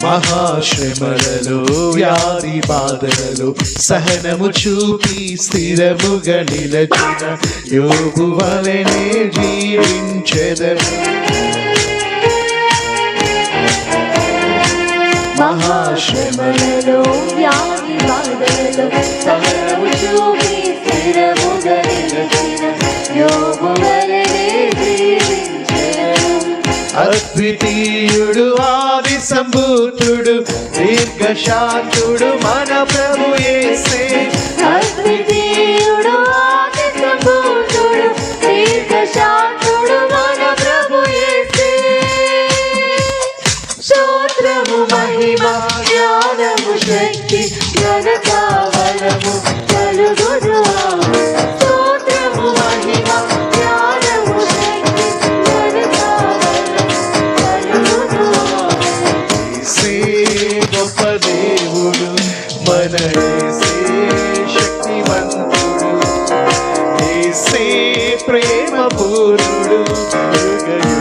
మహాశ్రమలలో వ్యాధి బాధలలో సహనము చూపి స్థిరముగా నిలచిన యోబు వలెనే జీవించెదను. మహాశ్రమలలో వ్యాధి బాధలలో సహనము చూపి స్థిరముగా నిలచిన యోబు వలెనే జీవించెదను. అద్వితీయుడు ఆది సంభూతుడు దీర్ఘశాంతుడు మన ప్రభు యేసే. అద్వితీయుడు ఆది సంభూతుడు దీర్ఘశాంతుడు మన ప్రభు యేసే. స్తోత్రము మహిమ జ్ఞానము శక్తి ఘనత బలము కలుగును. స్తోత్రము మహిమ జ్ఞానము శక్తి ఘనత బలము కలుగును. యేసే గొప్ప దేవుడు, మన యేసే శక్తివంతుడు, యేసే ప్రేమ పూర్ణుడు,